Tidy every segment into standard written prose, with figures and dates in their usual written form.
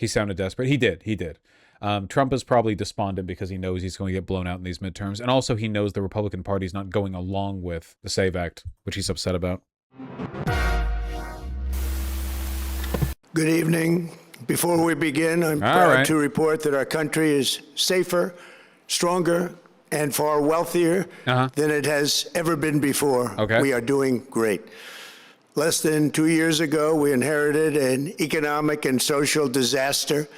He sounded desperate. He did. He did. Trump is probably despondent because he knows he's going to get blown out in these midterms. And also he knows the Republican Party is not going along with the SAVE Act, which he's upset about. Good evening. Before we begin, I'm proud to report that our country is safer, stronger, and far wealthier than it has ever been before. We are doing great. Less than 2 years ago, we inherited an economic and social disaster.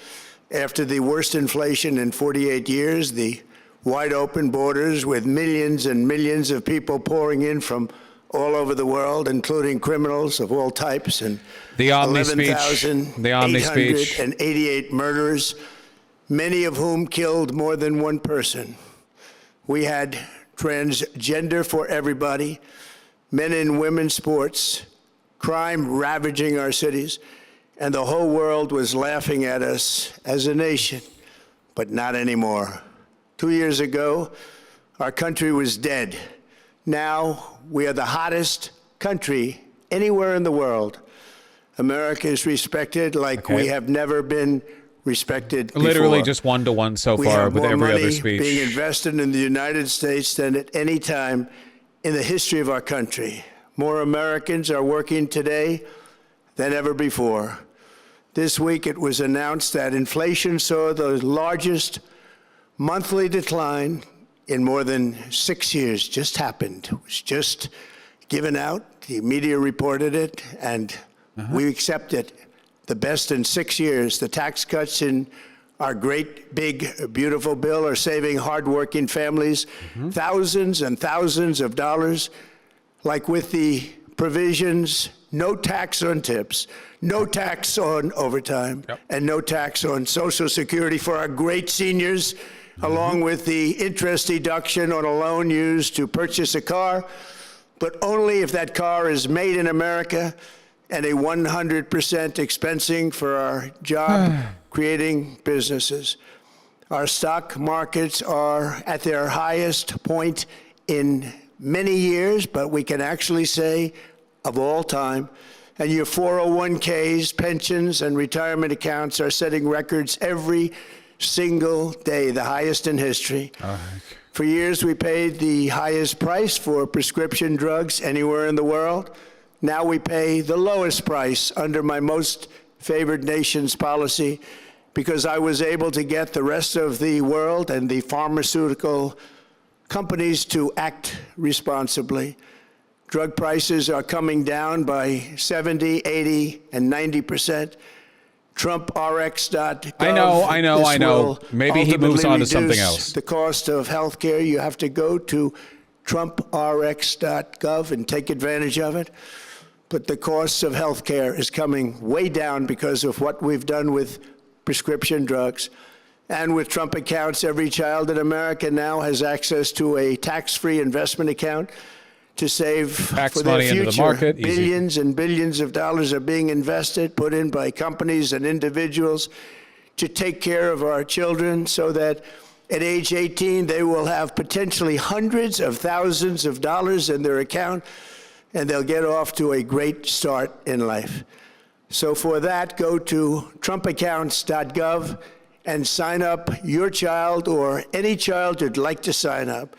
After the worst inflation in 48 years, the wide open borders with millions and millions of people pouring in from all over the world, including criminals of all types, and the 11,888 murders, many of whom killed more than one person. We had transgender for everybody, men and women's sports, crime ravaging our cities, and the whole world was laughing at us as a nation, but not anymore. 2 years ago, our country was dead. Now we are the hottest country anywhere in the world. America is respected like we have never been respected before. Literally just 1-to-1 so far with every other speech. We have more money being invested in the United States than at any time in the history of our country. More Americans are working today than ever before. This week it was announced that inflation saw the largest monthly decline in more than 6 years. Just happened. It was just given out. The media reported it, and we accept it. The best in 6 years. The tax cuts in our great, big, beautiful bill are saving hardworking families thousands and thousands of dollars, like with the provisions, no tax on tips, no tax on overtime, and no tax on Social Security for our great seniors, along with the interest deduction on a loan used to purchase a car, but only if that car is made in America, and a 100% expensing for our job-creating businesses. Our stock markets are at their highest point in many years, but we can actually say of all time. And your 401ks, pensions, and retirement accounts are setting records every single day, the highest in history. For years, we paid the highest price for prescription drugs anywhere in the world. Now we pay the lowest price under my most favored nation's policy because I was able to get the rest of the world and the pharmaceutical companies to act responsibly. Drug prices are coming down by 70, 80, and 90%. TrumpRx.gov. I know. Maybe he moves on to something else. The cost of health care, you have to go to TrumpRx.gov and take advantage of it. But the cost of health care is coming way down because of what we've done with prescription drugs. And with Trump accounts, every child in America now has access to a tax-free investment account to save for their future. Into the market. Billions and billions of dollars are being invested, put in by companies and individuals to take care of our children so that at age 18, they will have potentially hundreds of thousands of dollars in their account, and they'll get off to a great start in life. So for that, go to TrumpAccounts.gov and sign up your child or any child who'd like to sign up.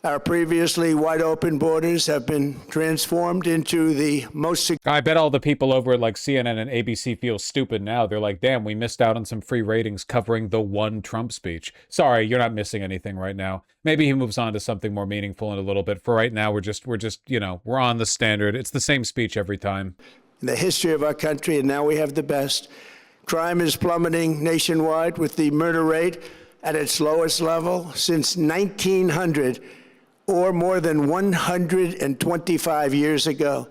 Our previously wide open borders have been transformed into the most... I bet all the people over at like CNN and ABC feel stupid now. They're like, damn, we missed out on some free ratings covering the one Trump speech. Sorry, you're not missing anything right now. Maybe he moves on to something more meaningful in a little bit. For right now, we're just, you know, we're on the standard. It's the same speech every time. In the history of our country, and now we have the best. Crime is plummeting nationwide with the murder rate at its lowest level since 1900. Or more than 125 years ago.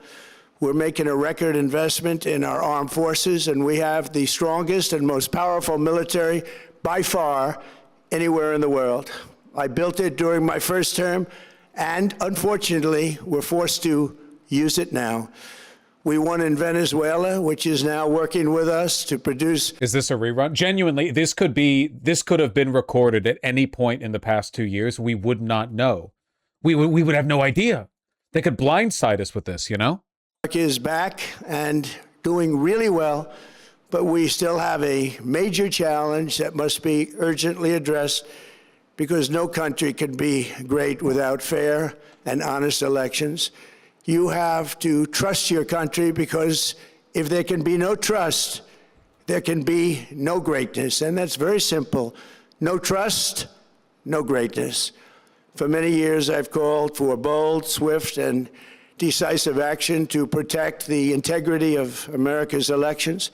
We're making a record investment in our armed forces, and we have the strongest and most powerful military by far anywhere in the world. I built it during my first term, and unfortunately, we're forced to use it now. We won in Venezuela, which is now working with us to produce... Is this a rerun? Genuinely, this could have been recorded at any point in the past 2 years. We would not know. We would have no idea. They could blindside us with this, you know? America is back and doing really well. but we still have a major challenge that must be urgently addressed because no country can be great without fair and honest elections. You have to trust your country, because if there can be no trust, there can be no greatness. And that's very simple. No trust, no greatness. For many years, I've called for bold, swift, and decisive action to protect the integrity of America's elections.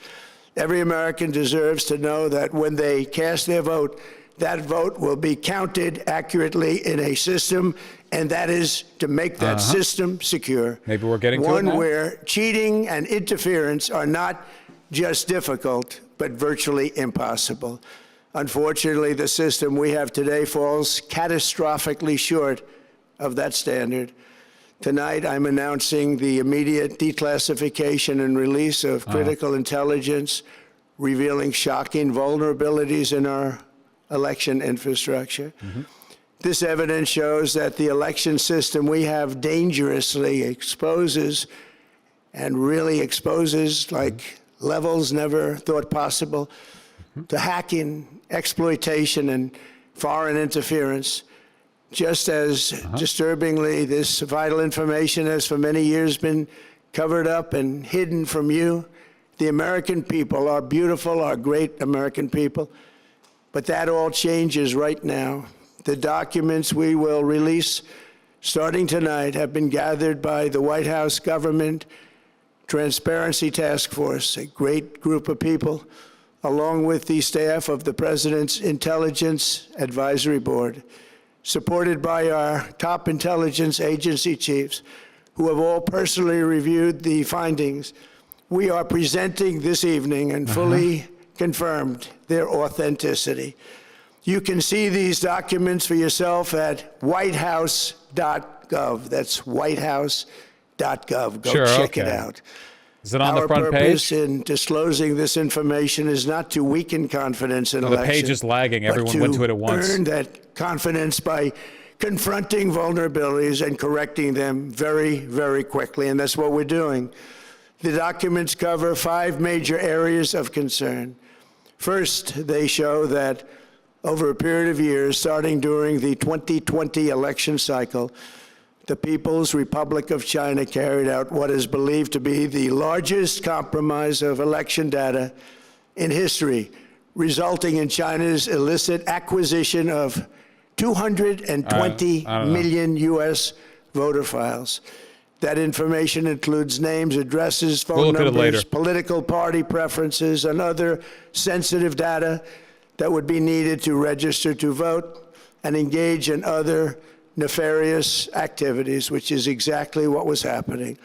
Every American deserves to know that when they cast their vote, that vote will be counted accurately in a system, and that is to make that system secure. Maybe we're getting to it one now. where cheating and interference are not just difficult, but virtually impossible. Unfortunately, the system we have today falls catastrophically short of that standard. Tonight, I'm announcing the immediate declassification and release of critical intelligence revealing shocking vulnerabilities in our election infrastructure. This evidence shows that the election system we have dangerously exposes, and really exposes like levels never thought possible, to hacking, exploitation, and foreign interference. Just as disturbingly, this vital information has for many years been covered up and hidden from you, the American people, our beautiful, our great American people. But that all changes right now. The documents we will release starting tonight have been gathered by the White House Government Transparency Task Force, a great group of people, along with the staff of the President's Intelligence Advisory Board, supported by our top intelligence agency chiefs, who have all personally reviewed the findings. We are presenting this evening and fully confirmed their authenticity. You can see these documents for yourself at whitehouse.gov. That's whitehouse.gov. Go check it out. Is it on the front Our page? purpose in disclosing this information is not to weaken confidence in The elections. page is lagging. Everyone went to it at once. Earn that confidence by confronting vulnerabilities and correcting them very, very quickly, and that's what we're doing. The documents cover 5 major areas of concern. First, they show that over a period of years, starting during the 2020 election cycle, the People's Republic of China carried out what is believed to be the largest compromise of election data in history, resulting in China's illicit acquisition of 220 million U.S. voter files. That information includes names, addresses, phone numbers, political party preferences, and other sensitive data that would be needed to register to vote and engage in other nefarious activities, which is exactly what was happening.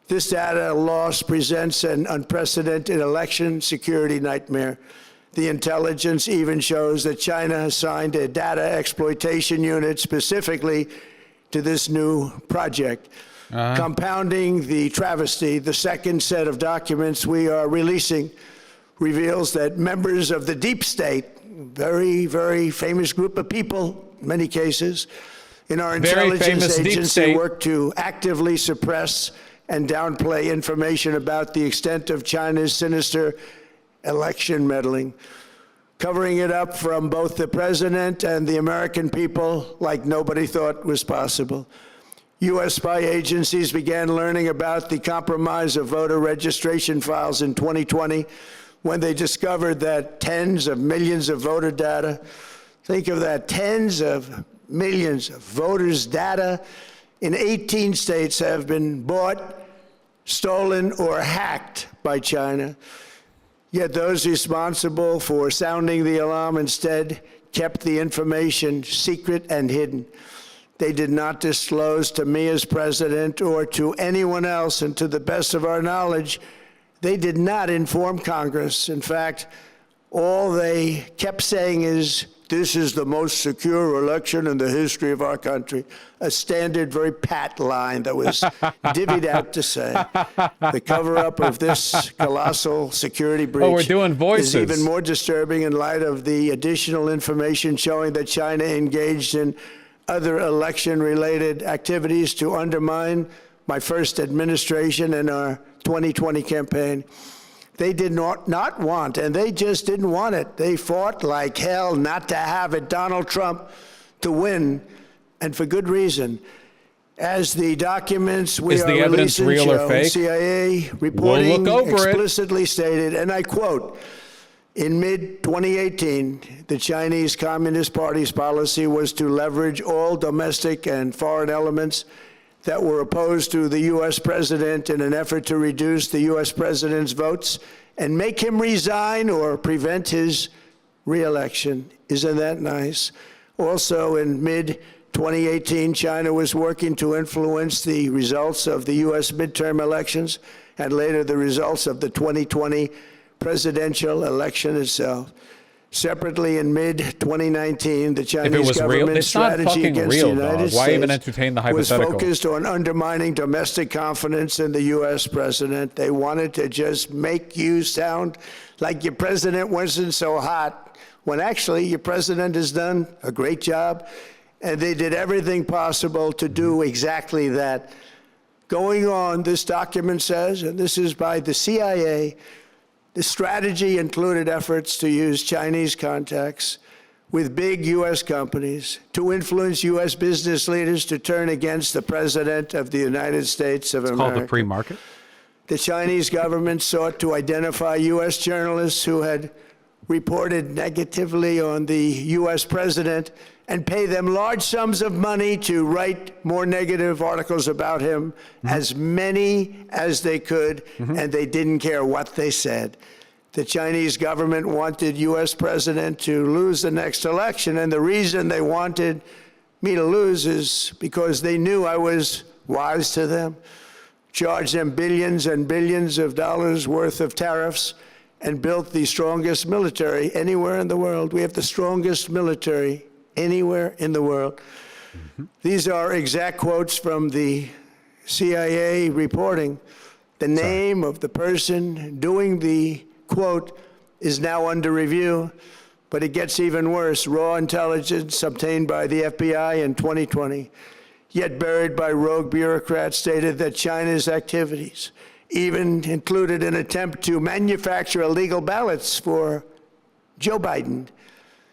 This data loss presents an unprecedented election security nightmare. The intelligence even shows that China assigned a data exploitation unit specifically to this new project. Compounding the travesty, the second set of documents we are releasing reveals that members of the deep state, very, very famous group of people, in many cases, in our intelligence agency work to actively suppress and downplay information about the extent of China's sinister election meddling, covering it up from both the president and the American people like nobody thought was possible. U.S. spy agencies began learning about the compromise of voter registration files in 2020 when they discovered that tens of millions of voter data, think of that, tens of millions of voters' data in 18 states have been bought, stolen, or hacked by China. Yet those responsible for sounding the alarm instead kept the information secret and hidden. They did not disclose to me as president or to anyone else, and to the best of our knowledge, they did not inform Congress. In fact, all they kept saying is, this is the most secure election in the history of our country. A standard, very pat line that was divvied out to say. The cover-up of this colossal security breach we're doing voices. is even more disturbing in light of the additional information showing that China engaged in other election-related activities to undermine my first administration and our 2020 campaign. they did not want, and they just didn't want it. They fought like hell not to have it, Donald Trump, to win, and for good reason. As the documents we Is are the evidence releasing real or show, fake? CIA reporting We'll look over explicitly stated, and I quote, in mid-2018, the Chinese Communist Party's policy was to leverage all domestic and foreign elements that were opposed to the U.S. president in an effort to reduce the U.S. president's votes and make him resign or prevent his re-election. Isn't that nice? Also, in mid-2018, China was working to influence the results of the U.S. midterm elections and later the results of the 2020 presidential election itself. Separately, in mid-2019, the Chinese government's strategy against the United Why even States entertain the was hypothetical? focused on undermining domestic confidence in the U.S. president. They wanted to just make you sound like your president wasn't so hot, when actually your president has done a great job, and they did everything possible to do exactly that. Going on, this document says, and this is by the CIA, the strategy included efforts to use Chinese contacts with big U.S. companies to influence U.S. business leaders to turn against the President of the United States of America. It's called the free market. The Chinese government sought to identify U.S. journalists who had reported negatively on the U.S. president and pay them large sums of money to write more negative articles about him, as many as they could, and they didn't care what they said. The Chinese government wanted U.S. president to lose the next election, and the reason they wanted me to lose is because they knew I was wise to them, charged them billions and billions of dollars worth of tariffs, and built the strongest military anywhere in the world. We have the strongest military anywhere in the world. These are exact quotes from the CIA reporting. The name of the person doing the quote is now under review, but it gets even worse. Raw intelligence obtained by the FBI in 2020, yet buried by rogue bureaucrats, stated that China's activities even included an attempt to manufacture illegal ballots for Joe Biden.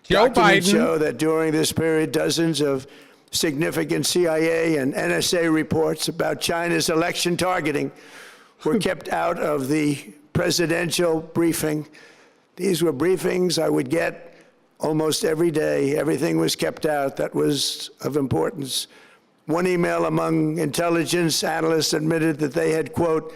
Documents show that during this period, dozens of significant CIA and NSA reports about China's election targeting were kept out of the presidential briefing. These were briefings I would get almost every day. Everything was kept out that was of importance. One email among intelligence analysts admitted that they had, quote,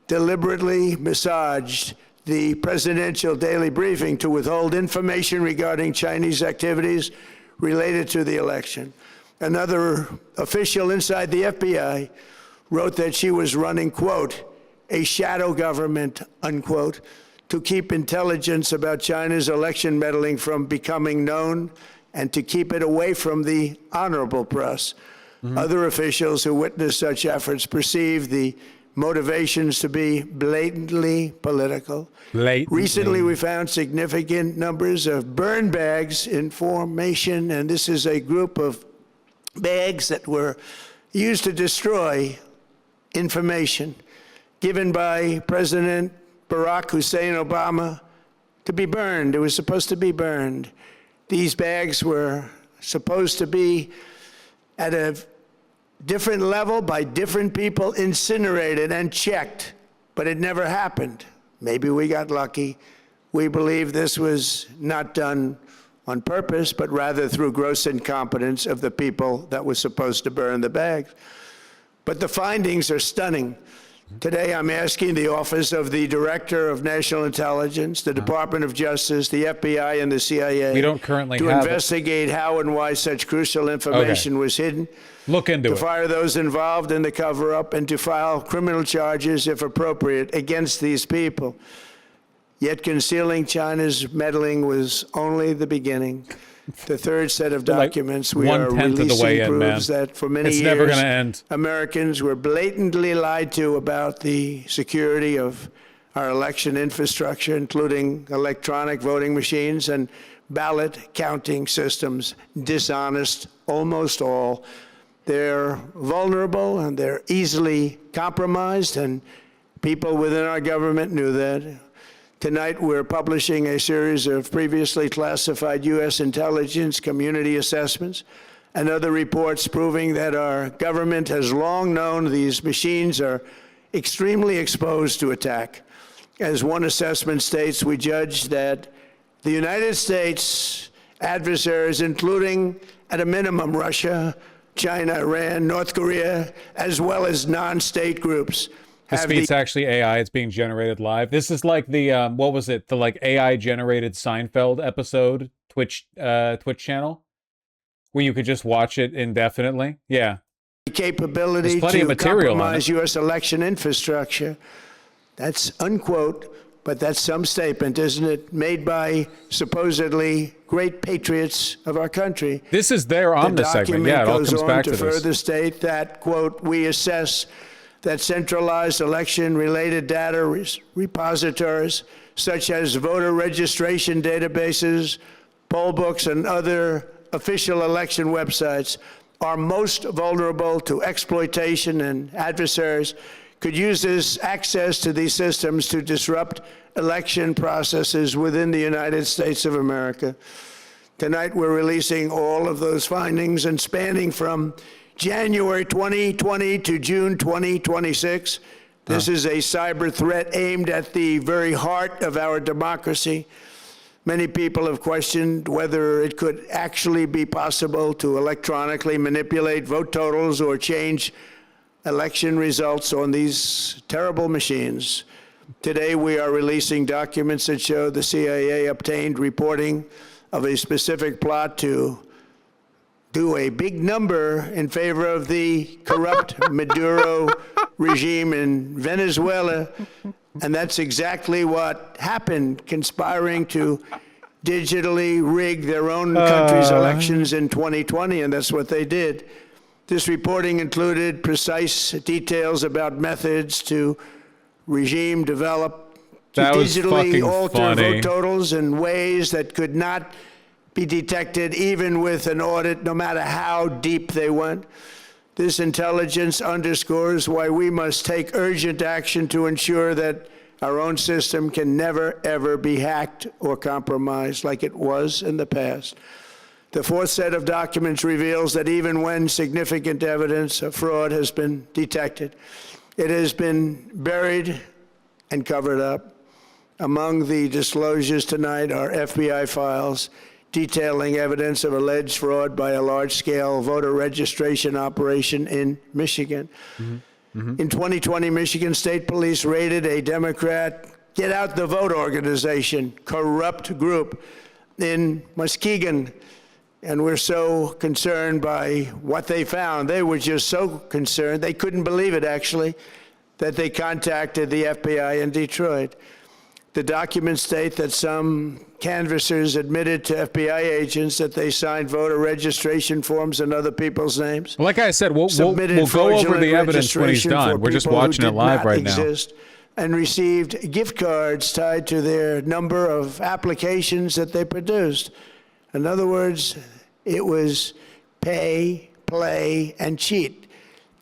deliberately massaged the presidential daily briefing to withhold information regarding Chinese activities related to the election. Another official inside the FBI wrote that she was running, quote, a shadow government, unquote, to keep intelligence about China's election meddling from becoming known and to keep it away from the honorable press. Other officials who witnessed such efforts perceived the motivations to be blatantly political. Recently, we found significant numbers of burn bags in formation, and this is a group of bags that were used to destroy information given by President Barack Hussein Obama to be burned. It was supposed to be burned. These bags were supposed to be at a different level by different people, incinerated and checked, but it never happened. Maybe we got lucky. We believe this was not done on purpose, but rather through gross incompetence of the people that was supposed to burn the bags. But the findings are stunning. Today, I'm asking the Office of the Director of National Intelligence, the Department of Justice, the FBI, and the CIA We don't currently to have investigate how and why such crucial information was hidden, Look into to it. fire those involved in the cover-up, and to file criminal charges, if appropriate, against these people. Yet concealing China's meddling was only the beginning. The third set of documents we are releasing proves that for many It's years, never gonna end. Americans were blatantly lied to about the security of our election infrastructure, including electronic voting machines and ballot counting systems. Dishonest, almost all. They're vulnerable and they're easily compromised, and people within our government knew that. Tonight, we're publishing a series of previously classified U.S. intelligence community assessments and other reports proving that our government has long known these machines are extremely exposed to attack. As one assessment states, we judge that the United States adversaries, including at a minimum Russia, China, Iran, North Korea, as well as non-state groups, This feed's actually AI. It's being generated live. This is like the what was it? The like AI generated Seinfeld episode Twitch channel where you could just watch it indefinitely. Yeah. Capability There's plenty to of material compromise U.S. election infrastructure. That's unquote, but that's some statement, isn't it? Made by supposedly great patriots of our country. This is their Omnis segment. Yeah, it all comes back to this. Further state that, quote, we assess that centralized election-related data repositories, such as voter registration databases, poll books, and other official election websites, are most vulnerable to exploitation, and adversaries could use this access to these systems to disrupt election processes within the United States of America. Tonight, we're releasing all of those findings, and spanning from January 2020 to June 2026. This is a cyber threat aimed at the very heart of our democracy. Many people have questioned whether it could actually be possible to electronically manipulate vote totals or change election results on these terrible machines. Today, we are releasing documents that show the CIA obtained reporting of a specific plot to do a big number in favor of the corrupt Maduro regime in Venezuela. And that's exactly what happened, conspiring to digitally rig their own country's elections in 2020, and that's what they did. This reporting included precise details about methods to regime develop to digitally alter vote totals in ways that could not be detected even with an audit, no matter how deep they went. This intelligence underscores why we must take urgent action to ensure that our own system can never, ever be hacked or compromised like it was in the past. The fourth set of documents reveals that even when significant evidence of fraud has been detected, it has been buried and covered up. Among the disclosures tonight are FBI files detailing evidence of alleged fraud by a large-scale voter registration operation in Michigan. In 2020, Michigan State Police raided a Democrat Get Out the Vote organization, corrupt group in Muskegon. And we're so concerned by what they found. They were just so concerned, they couldn't believe it, actually, that they contacted the FBI in Detroit. The documents state that some canvassers admitted to FBI agents that they signed voter registration forms in other people's names. Well, like I said, we'll go over the evidence when he's done. We're just watching it live right now. And received gift cards tied to their number of applications that they produced. In other words, it was pay, play, and cheat.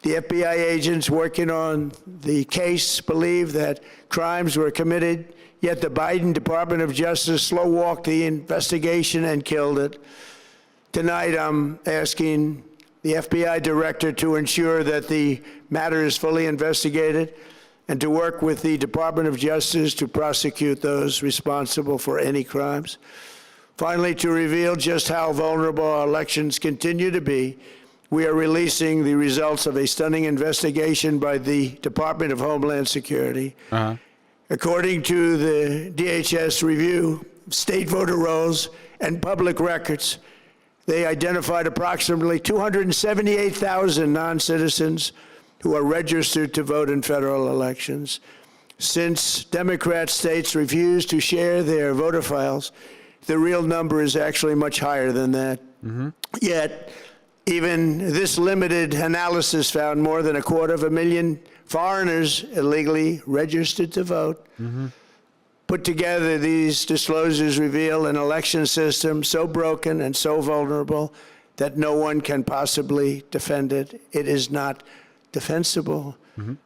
The FBI agents working on the case believe that crimes were committed, yet the Biden Department of Justice slow-walked the investigation and killed it. Tonight, I'm asking the FBI director to ensure that the matter is fully investigated and to work with the Department of Justice to prosecute those responsible for any crimes. Finally, to reveal just how vulnerable our elections continue to be, we are releasing the results of a stunning investigation by the Department of Homeland Security. According to the DHS review of state voter rolls and public records, they identified approximately 278,000 non-citizens who are registered to vote in federal elections. Since Democrat states refuse to share their voter files, the real number is actually much higher than that. Yet, even this limited analysis found more than 250,000 foreigners illegally registered to vote. Put together, these disclosures reveal an election system so broken and so vulnerable that no one can possibly defend it. It is not defensible.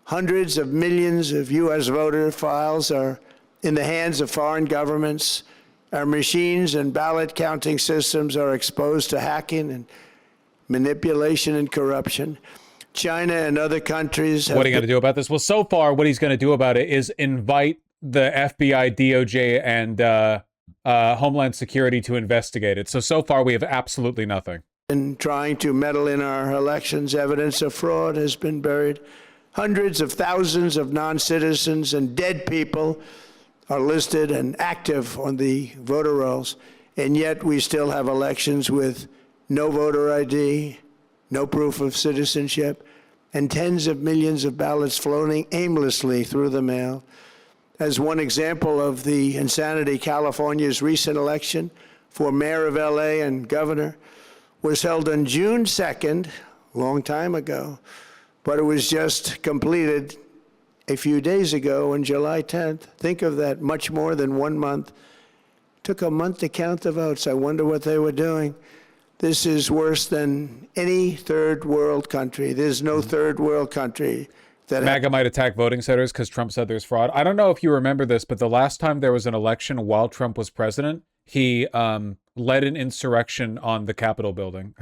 Hundreds of millions of U.S. voter files are in the hands of foreign governments. Our machines and ballot counting systems are exposed to hacking and manipulation and corruption. China and other countries have... What are you going to do about this? Well, so far, what he's going to do about it is invite the FBI, DOJ, and Homeland Security to investigate it. So far, we have absolutely nothing. In trying to meddle in our elections, evidence of fraud has been buried. Hundreds of thousands of non-citizens and dead people are listed and active on the voter rolls, and yet we still have elections with no voter ID, no proof of citizenship, and tens of millions of ballots floating aimlessly through the mail. As one example of the insanity, California's recent election for mayor of LA and governor was held on June 2nd, a long time ago, but it was just completed a few days ago on July 10th. Think of that, much more than 1 month. Took a month to count the votes. I wonder what they were doing. This is worse than any third world country. There's no third world country that... MAGA might attack voting centers because Trump said there's fraud. I don't know if you remember this, but the last time there was an election while Trump was president, he led an insurrection on the Capitol building.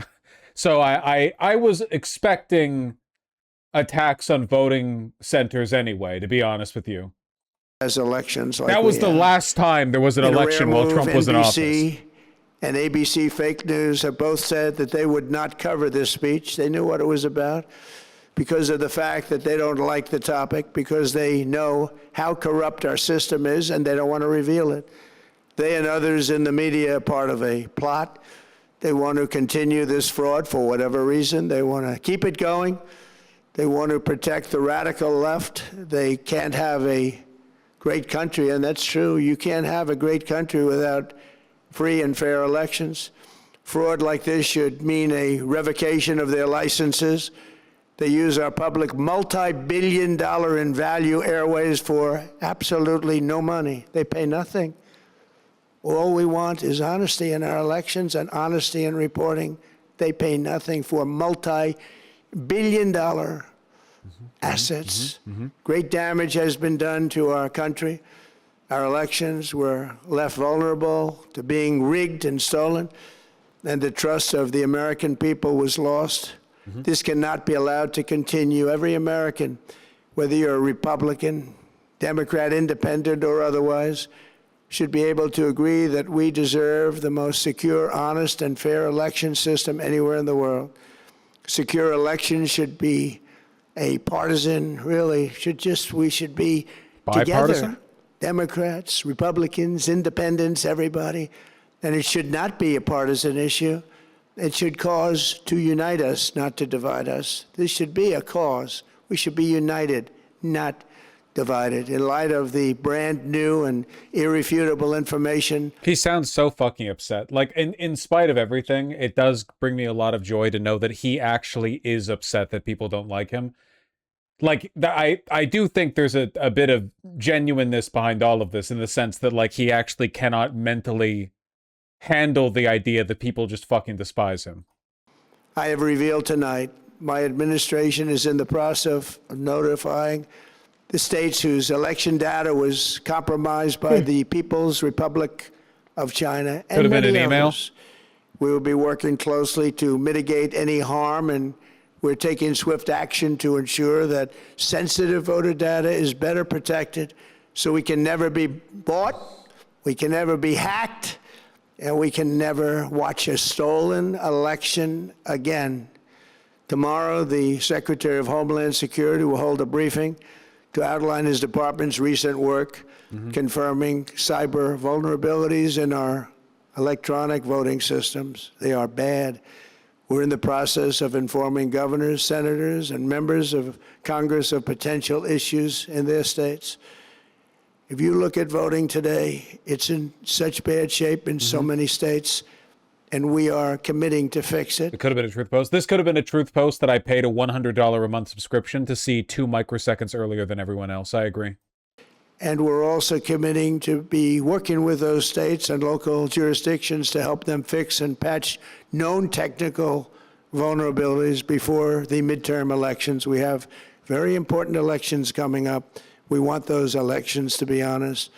So I was expecting attacks on voting centers anyway, to be honest with you. As elections like that was the last time there was an election while Trump was in office. NBC and ABC fake news have both said that they would not cover this speech. They knew what it was about because of the fact that they don't like the topic, because they know how corrupt our system is and they don't want to reveal it. They and others in the media are part of a plot. They want to continue this fraud for whatever reason. They want to keep it going. They want to protect the radical left. They can't have a great country, and that's true. You can't have a great country without free and fair elections. Fraud like this should mean a revocation of their licenses. They use our public multi-billion-dollar in value airways for absolutely no money. They pay nothing. All we want is honesty in our elections and honesty in reporting. They pay nothing for multi-billion-dollar assets. Great damage has been done to our country. Our elections were left vulnerable to being rigged and stolen, and the trust of the American people was lost. This cannot be allowed to continue. Every American, whether you're a Republican, Democrat, Independent, or otherwise, should be able to agree that we deserve the most secure, honest, and fair election system anywhere in the world. Secure elections should be a partisan, really, we should be bipartisan? Together. Democrats, Republicans, Independents, everybody. And it should not be a partisan issue. It should cause to unite us, not to divide us. This should be a cause. We should be united, not divided. In light of the brand new and irrefutable information. He sounds so fucking upset. Like, in spite of everything, it does bring me a lot of joy to know that he actually is upset that people don't like him. Like, I do think there's a bit of genuineness behind all of this, in the sense that, like, he actually cannot mentally handle the idea that people just fucking despise him. I have revealed tonight, my administration is in the process of notifying the states whose election data was compromised by the People's Republic of China. Could have been an email. We will be working closely to mitigate any harm, and we're taking swift action to ensure that sensitive voter data is better protected so we can never be bought, we can never be hacked, and we can never watch a stolen election again. Tomorrow, the Secretary of Homeland Security will hold a briefing to outline his department's recent work confirming cyber vulnerabilities in our electronic voting systems. They are bad. We're in the process of informing governors, senators, and members of Congress of potential issues in their states. If you look at voting today, it's in such bad shape in so many states, and we are committing to fix it. It could have been a truth post. This could have been a truth post that I paid a $100 a month subscription to see 2 microseconds earlier than everyone else. I agree. And we're also committing to be working with those states and local jurisdictions to help them fix and patch known technical vulnerabilities before the midterm elections. We have very important elections coming up. We want those elections to be honest.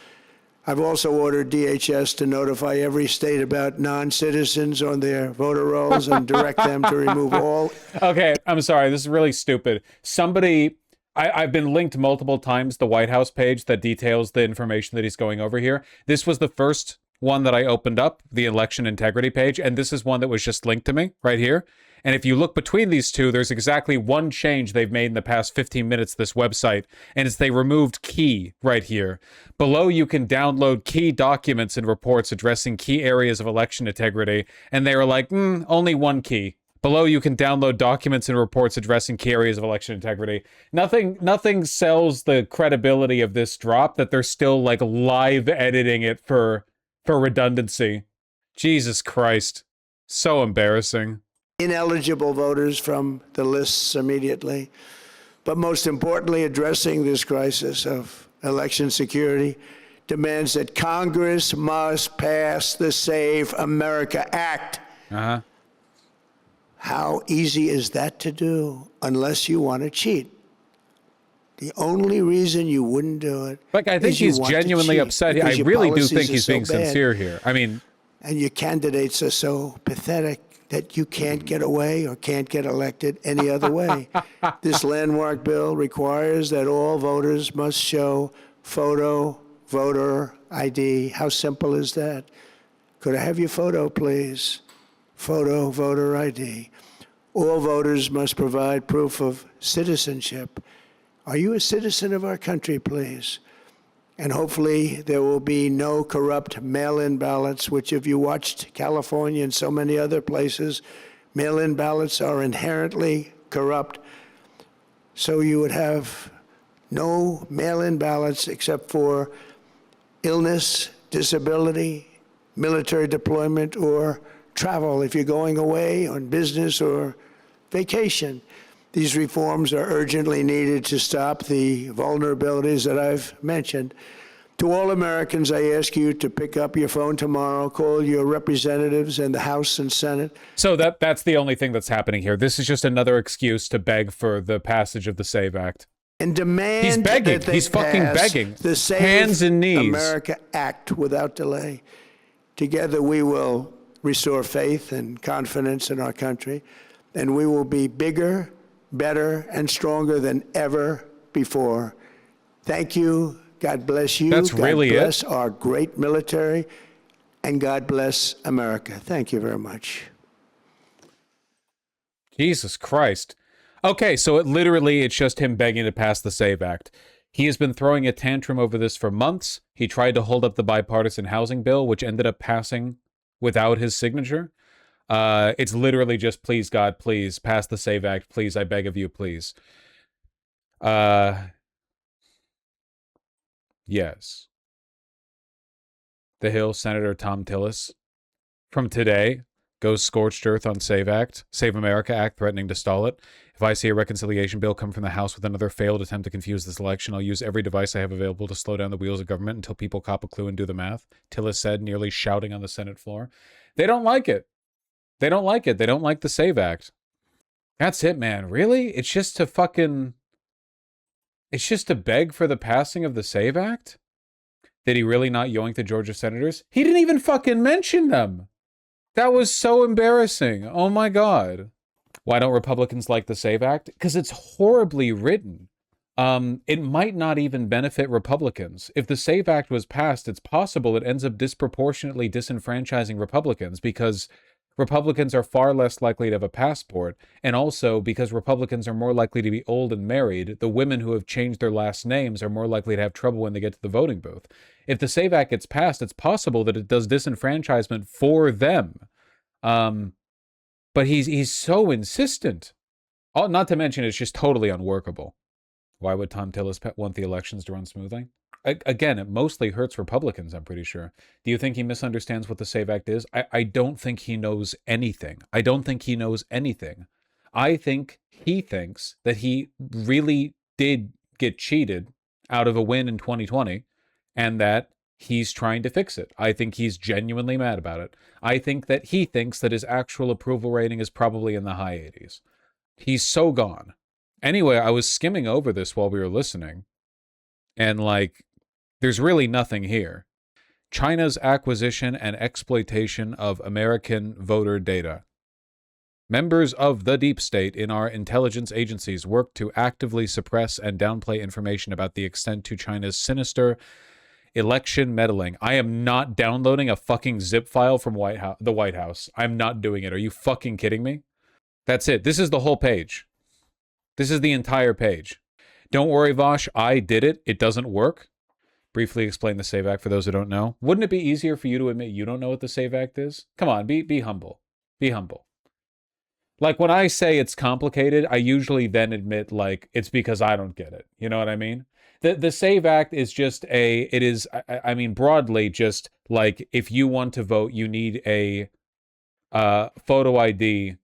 I've also ordered DHS to notify every state about non-citizens on their voter rolls and direct them to remove all. Okay, I'm sorry. This is really stupid. I've been linked multiple times the White House page that details the information that he's going over here. This was the first one that I opened up, the election integrity page, and this is one that was just linked to me right here. And if you look between these two, there's exactly one change they've made in the past 15 minutes to this website, and it's they removed key right here. Below, you can download key documents and reports addressing key areas of election integrity, and they were like, only one key. Below, you can download documents and reports addressing key areas of election integrity. Nothing sells the credibility of this drop that they're still like live editing it for redundancy. Jesus Christ. So embarrassing. Ineligible voters from the lists immediately. But most importantly, addressing this crisis of election security demands that Congress must pass the Save America Act. Uh-huh. How easy is that to do unless you want to cheat? The only reason you wouldn't do it. Like, I think he's genuinely upset. I really do think he's being sincere here. I mean, and your candidates are so pathetic that you can't get away or can't get elected any other way. This landmark bill requires that all voters must show photo, voter ID. How simple is that? Could I have your photo, please? Photo, voter ID. All voters must provide proof of citizenship. Are you a citizen of our country, please? And hopefully there will be no corrupt mail-in ballots, which if you watched California and so many other places, mail-in ballots are inherently corrupt. So you would have no mail-in ballots except for illness, disability, military deployment, or travel if you're going away on business or vacation. These reforms are urgently needed to stop the vulnerabilities that I've mentioned. To all Americans, I ask you to pick up your phone tomorrow, call your representatives in the House and Senate. So that's the only thing that's happening here. This is just another excuse to beg for the passage of the SAVE Act. And demand he's begging. He's fucking begging. The Save Hands and knees. America Act without delay. Together we will restore faith and confidence in our country, and we will be bigger, better, and stronger than ever before. Thank you. God bless you. That's really it. God bless our great military, and God bless America. Thank you very much. Jesus Christ. Okay, so it's just him begging to pass the SAVE Act. He has been throwing a tantrum over this for months. He tried to hold up the bipartisan housing bill, which ended up passing without his signature. It's literally just, please, God, please, pass the SAVE Act, please, I beg of you, please. Yes. The Hill, Senator Tom Tillis, from today, goes scorched earth on SAVE America Act, threatening to stall it. If I see a reconciliation bill come from the House with another failed attempt to confuse this election, I'll use every device I have available to slow down the wheels of government until people cop a clue and do the math, Tillis said, nearly shouting on the Senate floor. They don't like it. They don't like it. They don't like the SAVE Act. That's it, man. Really? It's just to beg for the passing of the SAVE Act? Did he really not yoink the Georgia senators? He didn't even fucking mention them. That was so embarrassing. Oh my God. Why don't Republicans like the SAVE Act? Because it's horribly written. It might not even benefit Republicans. If the SAVE Act was passed, it's possible it ends up disproportionately disenfranchising Republicans because Republicans are far less likely to have a passport, and also because Republicans are more likely to be old and married, the women who have changed their last names are more likely to have trouble when they get to the voting booth. If the SAVE Act gets passed, it's possible that it does disenfranchisement for them. But he's so insistent. Not to mention, it's just totally unworkable. Why would Tom Tillis want the elections to run smoothly? Again, it mostly hurts Republicans, I'm pretty sure. Do you think he misunderstands what the SAVE Act is? I don't think he knows anything. I don't think he knows anything. I think he thinks that he really did get cheated out of a win in 2020 and that he's trying to fix it. I think he's genuinely mad about it. I think that he thinks that his actual approval rating is probably in the high 80s. He's so gone. Anyway, I was skimming over this while we were listening, and like, there's really nothing here. China's acquisition and exploitation of American voter data. Members of the deep state in our intelligence agencies work to actively suppress and downplay information about the extent to China's sinister election meddling. I am not downloading a fucking zip file from the White House. I'm not doing it. Are you fucking kidding me? That's it. This is the whole page. This is the entire page. Don't worry, Vosh. I did it. It doesn't work. Briefly explain the SAVE Act for those who don't know. Wouldn't it be easier for you to admit you don't know what the SAVE Act is? Come on, be humble. Be humble. Like, when I say it's complicated, I usually then admit, like, it's because I don't get it. You know what I mean? The SAVE Act is just I mean, broadly, just like, if you want to vote, you need a photo ID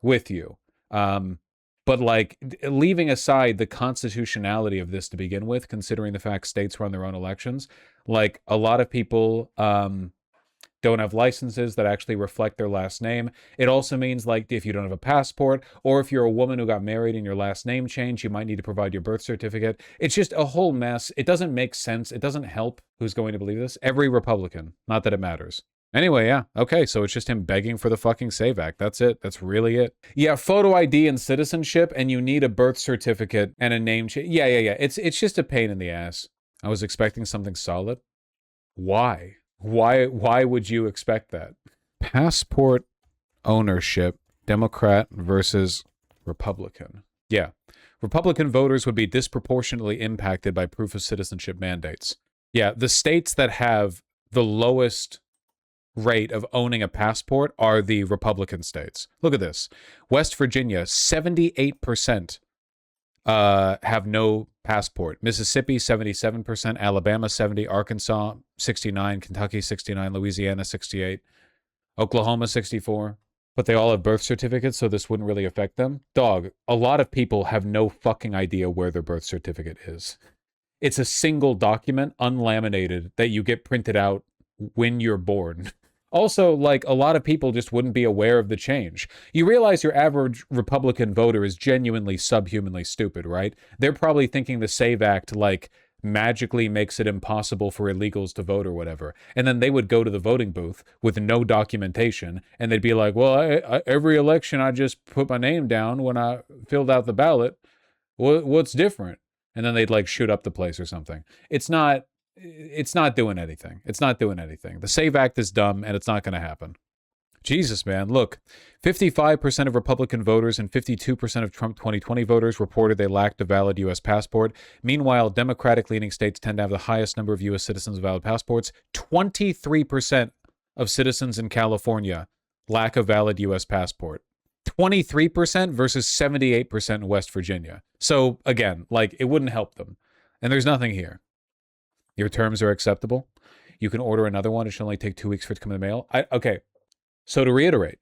with you. But, like, leaving aside the constitutionality of this to begin with, considering the fact states run their own elections, like, a lot of people don't have licenses that actually reflect their last name. It also means, like, if you don't have a passport, or if you're a woman who got married and your last name changed, you might need to provide your birth certificate. It's just a whole mess. It doesn't make sense. It doesn't help who's going to believe this. Every Republican. Not that it matters. Anyway, yeah. Okay, so it's just him begging for the fucking SAVE Act. That's it. That's really it. Yeah, photo ID and citizenship, and you need a birth certificate and a name change. Yeah. It's just a pain in the ass. I was expecting something solid. Why? Why would you expect that? Passport ownership, Democrat versus Republican. Yeah. Republican voters would be disproportionately impacted by proof of citizenship mandates. Yeah, the states that have the lowest rate of owning a passport are the Republican states. Look at this. West Virginia, 78% have no passport. Mississippi, 77%, Alabama, 70, Arkansas, 69, Kentucky, 69, Louisiana, 68, Oklahoma, 64. But they all have birth certificates, so this wouldn't really affect them. Dog, a lot of people have no fucking idea where their birth certificate is. It's a single document, unlaminated, that you get printed out when you're born. Also, like, a lot of people just wouldn't be aware of the change. You realize your average Republican voter is genuinely subhumanly stupid, right? They're probably thinking the SAVE Act, like, magically makes it impossible for illegals to vote or whatever. And then they would go to the voting booth with no documentation, and they'd be like, well, every election I just put my name down when I filled out the ballot. What's different? And then they'd, like, shoot up the place or something. It's not doing anything. It's not doing anything. The SAVE Act is dumb, and it's not going to happen. Jesus, man. Look, 55% of Republican voters and 52% of Trump 2020 voters reported they lacked a valid U.S. passport. Meanwhile, Democratic-leaning states tend to have the highest number of U.S. citizens with valid passports. 23% of citizens in California lack a valid U.S. passport. 23% versus 78% in West Virginia. So, again, like, it wouldn't help them. And there's nothing here. Your terms are acceptable. You can order another one. It should only take 2 weeks for it to come in the mail. Okay. So to reiterate,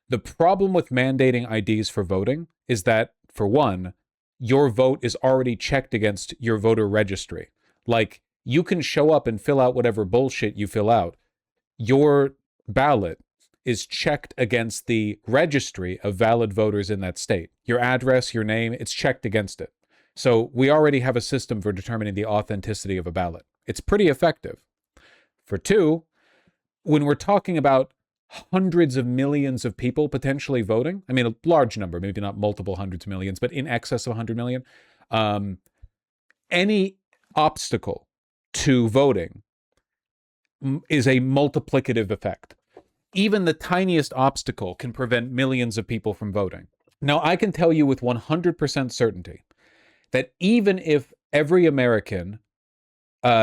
the problem with mandating IDs for voting is that, for one, your vote is already checked against your voter registry. Like, you can show up and fill out whatever bullshit you fill out. Your ballot is checked against the registry of valid voters in that state. Your address, your name, it's checked against it. So we already have a system for determining the authenticity of a ballot. It's pretty effective. For two, when we're talking about hundreds of millions of people potentially voting, I mean, a large number, maybe not multiple hundreds of millions, but in excess of 100 million, any obstacle to voting is a multiplicative effect. Even the tiniest obstacle can prevent millions of people from voting. Now, I can tell you with 100% certainty that even if every American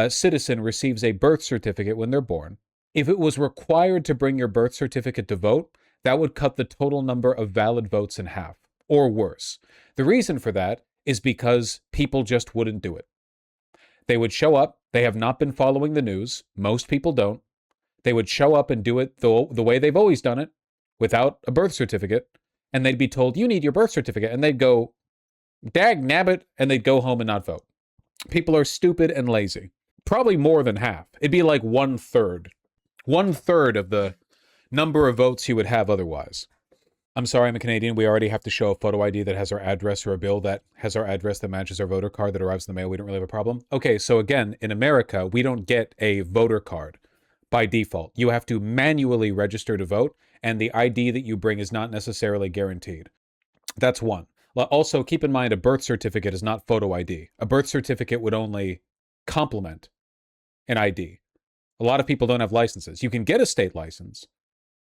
citizen receives a birth certificate when they're born, if it was required to bring your birth certificate to vote, that would cut the total number of valid votes in half, or worse. The reason for that is because people just wouldn't do it. They would show up. They have not been following the news. Most people don't. They would show up and do it the way they've always done it, without a birth certificate, and they'd be told, you need your birth certificate, and they'd go, dag nabbit, and they'd go home and not vote. People are stupid and lazy. Probably more than half. It'd be like 1/3. 1/3 of the number of votes you would have otherwise. I'm sorry, I'm a Canadian. We already have to show a photo ID that has our address, or a bill that has our address that matches our voter card that arrives in the mail. We don't really have a problem. Okay, so again, in America, we don't get a voter card. by default. You have to manually register to vote, and the ID that you bring is not necessarily guaranteed. That's one. Also, keep in mind a birth certificate is not photo ID. A birth certificate would only complement an ID. A lot of people don't have licenses. You can get a state license,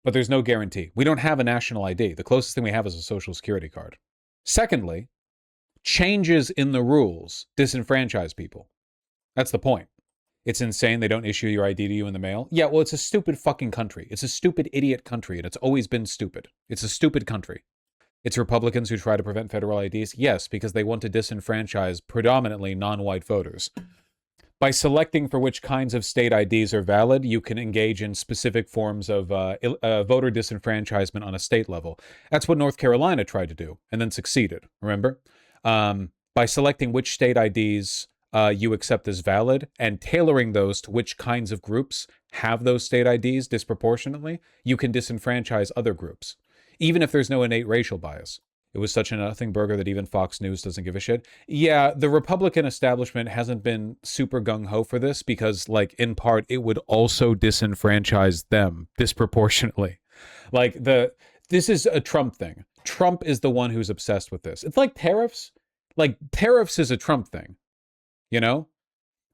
but there's no guarantee. We don't have a national ID. The closest thing we have is a social security card. Secondly, changes in the rules disenfranchise people. That's the point. It's insane they don't issue your ID to you in the mail. Yeah, well, it's a stupid fucking country. It's a stupid idiot country, and it's always been stupid. It's a stupid country. It's Republicans who try to prevent federal IDs? Yes, because they want to disenfranchise predominantly non-white voters. By selecting for which kinds of state IDs are valid, you can engage in specific forms of voter disenfranchisement on a state level. That's what North Carolina tried to do, and then succeeded, remember? By selecting which state IDs you accept as valid and tailoring those to which kinds of groups have those state IDs disproportionately, you can disenfranchise other groups, even if there's no innate racial bias. It was such a nothing burger that even Fox News doesn't give a shit. Yeah, the Republican establishment hasn't been super gung-ho for this because, like, in part, it would also disenfranchise them disproportionately. Like, this is a Trump thing. Trump is the one who's obsessed with this. It's like tariffs. Like, tariffs is a Trump thing, you know?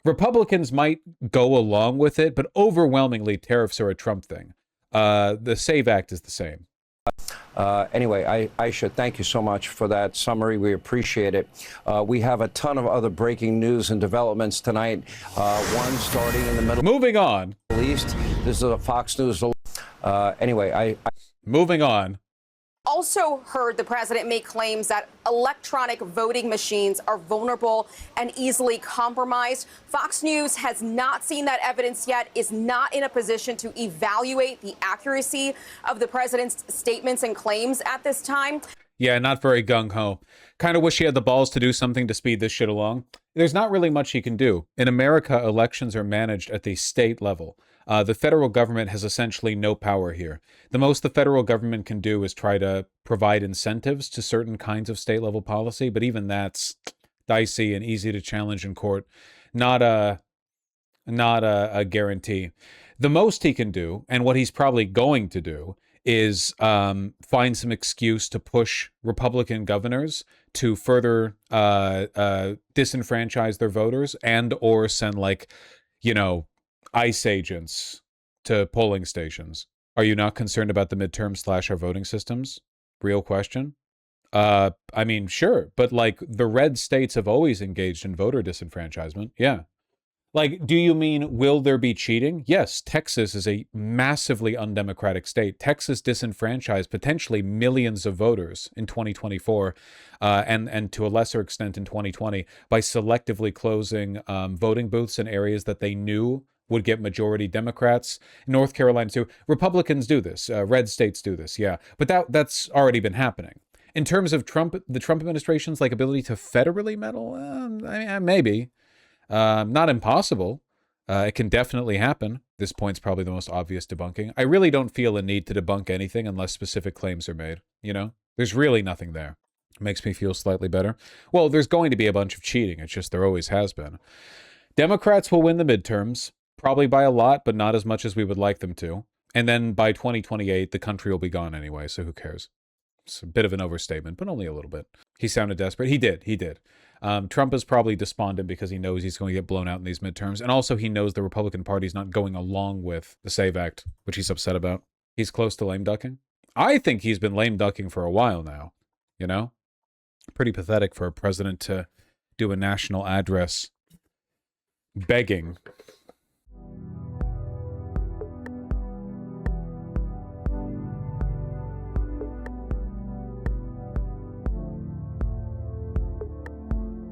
Republicans might go along with it, but overwhelmingly, tariffs are a Trump thing. The SAVE Act is the same. Anyway, I should thank you so much for that summary. We appreciate it. We have a ton of other breaking news and developments tonight. One starting in the Moving on. Middle East. This is a Fox News. Anyway, Moving on. Also heard the president make claims that electronic voting machines are vulnerable and easily compromised. Fox News has not seen that evidence yet, is not in a position to evaluate the accuracy of the president's statements and claims at this time. Yeah, not very gung-ho. Kind of wish he had the balls to do something to speed this shit along. There's not really much he can do. In America, elections are managed at the state level. The federal government has essentially no power here. The most the federal government can do is try to provide incentives to certain kinds of state-level policy, but even that's dicey and easy to challenge in court. Not a guarantee. The most he can do, and what he's probably going to do, is find some excuse to push Republican governors to further disenfranchise their voters and or send, like, you know, ICE agents to polling stations. Are you not concerned about the midterm / our voting systems? Real question. I mean, sure, but like the red states have always engaged in voter disenfranchisement. Yeah. Like, do you mean, will there be cheating? Yes, Texas is a massively undemocratic state. Texas disenfranchised potentially millions of voters in 2024, and to a lesser extent in 2020, by selectively closing voting booths in areas that they knew would get majority Democrats. North Carolina too. Republicans do this. Red states do this, yeah. But that's already been happening. In terms of the Trump administration's like ability to federally meddle, maybe. Not impossible. It can definitely happen. This point's probably the most obvious debunking. I really don't feel a need to debunk anything unless specific claims are made, you know? There's really nothing there. It makes me feel slightly better. Well, there's going to be a bunch of cheating. It's just there always has been. Democrats will win the midterms, probably by a lot, but not as much as we would like them to. And then by 2028, the country will be gone anyway, so who cares? It's a bit of an overstatement, but only a little bit. He sounded desperate. He did. Trump is probably despondent because he knows he's going to get blown out in these midterms. And also he knows the Republican Party's not going along with the SAVE Act, which he's upset about. He's close to lame ducking. I think he's been lame ducking for a while now, you know? Pretty pathetic for a president to do a national address begging